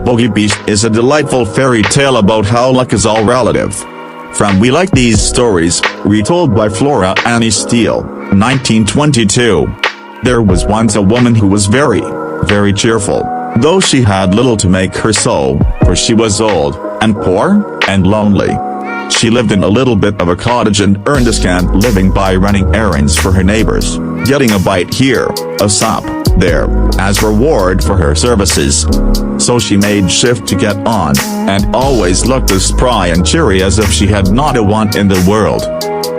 Boggey Beast is a delightful fairy tale about how luck is all relative. From We Like These Stories, retold by Flora Annie Steele, 1922. There was once a woman who was very, very cheerful, though she had little to make her so, for she was old, and poor, and lonely. She lived in a little bit of a cottage and earned a scant living by running errands for her neighbors, getting a bite here, a sup there, as reward for her services. So she made shift to get on, and always looked as spry and cheery as if she had not a want in the world.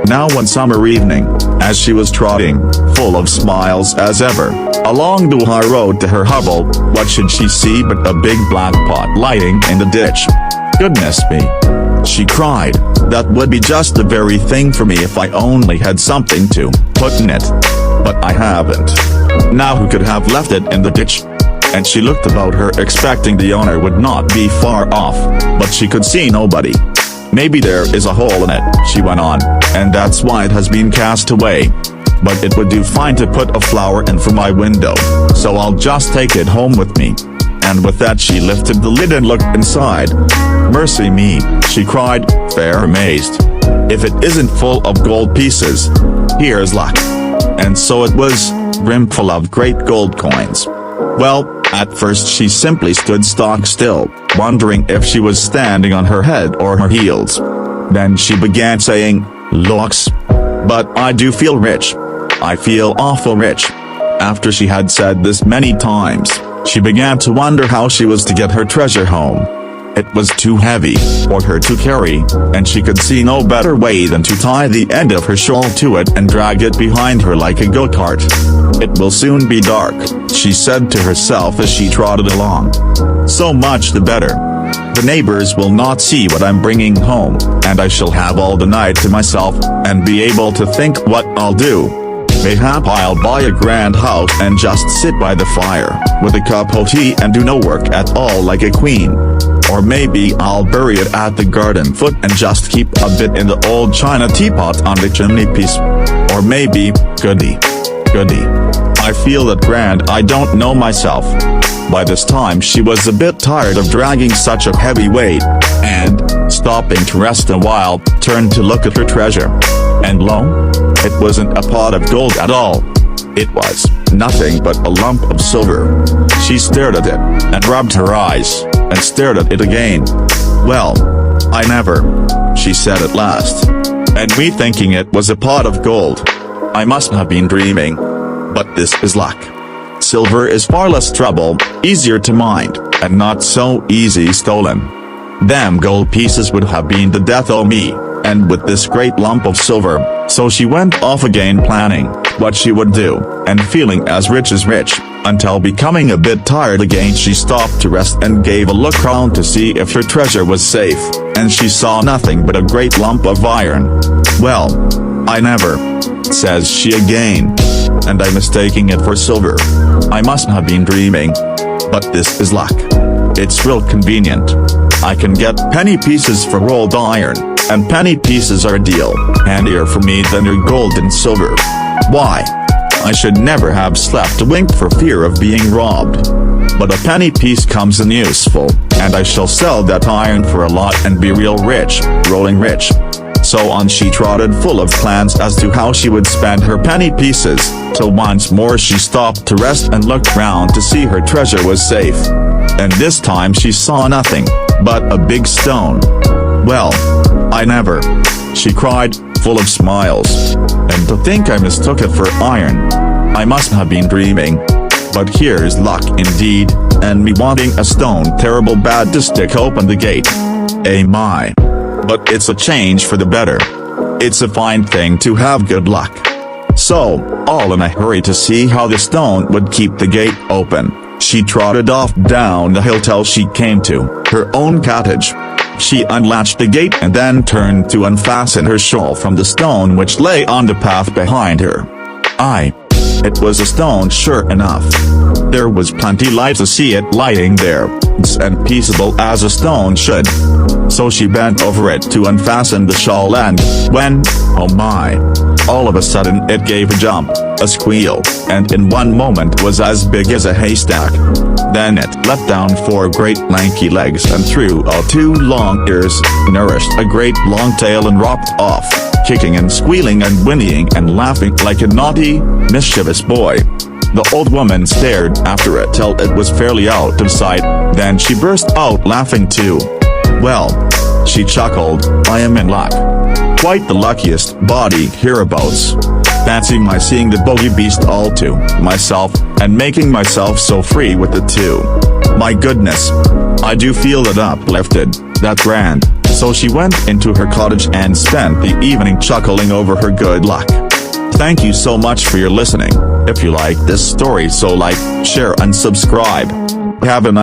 Now one summer evening, as she was trotting, full of smiles as ever, along the high road to her hovel, what should she see but a big black pot lying in the ditch. "Goodness me!" she cried, "that would be just the very thing for me if I only had something to put in it. But I haven't. Now who could have left it in the ditch?" And she looked about her expecting the owner would not be far off, but she could see nobody. "Maybe there is a hole in it," she went on, "and that's why it has been cast away. But it would do fine to put a flower in for my window, so I'll just take it home with me." And with that she lifted the lid and looked inside. "Mercy me," she cried, fair amazed. "If it isn't full of gold pieces. Here's luck." And so it was, brimful of great gold coins. Well, at first she simply stood stock still, wondering if she was standing on her head or her heels. Then she began saying, "Looks, but I do feel rich. I feel awful rich." After she had said this many times, she began to wonder how she was to get her treasure home. It was too heavy for her to carry, and she could see no better way than to tie the end of her shawl to it and drag it behind her like a go-kart. "It will soon be dark," she said to herself as she trotted along. "So much the better. The neighbors will not see what I'm bringing home, and I shall have all the night to myself, and be able to think what I'll do. Mayhap I'll buy a grand house and just sit by the fire, with a cup of tea and do no work at all like a queen. Or maybe I'll bury it at the garden foot and just keep a bit in the old china teapot on the chimney piece. Or maybe, goody, I feel that grand I don't know myself." By this time she was a bit tired of dragging such a heavy weight, and, stopping to rest a while, turned to look at her treasure. And lo, it wasn't a pot of gold at all. It was nothing but a lump of silver. She stared at it, and rubbed her eyes, and stared at it again. "Well, I never," she said at last. "And me thinking it was a pot of gold. I must have been dreaming. But this is luck. Silver is far less trouble, easier to mind, and not so easy stolen. Them gold pieces would have been the death o' me, and with this great lump of silver." So she went off again planning what she would do, and feeling as rich, until becoming a bit tired again she stopped to rest and gave a look round to see if her treasure was safe, and she saw nothing but a great lump of iron. "Well, I never," says she again, "and I'm mistaking it for silver. I must have been dreaming. But this is luck. It's real convenient. I can get penny pieces for rolled iron, and penny pieces are a deal handier for me than your gold and silver. Why, I should never have slept a wink for fear of being robbed. But a penny piece comes in useful, and I shall sell that iron for a lot and be real rich, rolling rich." So on she trotted, full of plans as to how she would spend her penny pieces, till once more she stopped to rest and looked round to see her treasure was safe. And this time she saw nothing but a big stone. "Well, I never," she cried, full of smiles. "And to think I mistook it for iron. I must have been dreaming. But here's luck indeed, and me wanting a stone terrible bad to stick open the gate. My. But it's a change for the better. It's a fine thing to have good luck." So, all in a hurry to see how the stone would keep the gate open, she trotted off down the hill till she came to her own cottage. She unlatched the gate and then turned to unfasten her shawl from the stone which lay on the path behind her. Aye, it was a stone sure enough. There was plenty light to see it lying there, and peaceable as a stone should. So she bent over it to unfasten the shawl, and when, oh my, all of a sudden it gave a jump, a squeal, and in one moment was as big as a haystack. Then it let down 4 great lanky legs and threw out 2 long ears, nourished a great long tail, and rocked off, kicking and squealing and whinnying and laughing like a naughty, mischievous boy. The old woman stared after it till it was fairly out of sight, then she burst out laughing too. Well, she chuckled, I am in luck. Quite the luckiest body hereabouts. Fancy my seeing the bogey beast all to myself, and making myself so free with it too. My goodness, I do feel it uplifted, that grand. So she went into her cottage and spent the evening chuckling over her good luck. Thank you so much for your listening. If you like this story, so like, share and subscribe. Have a nice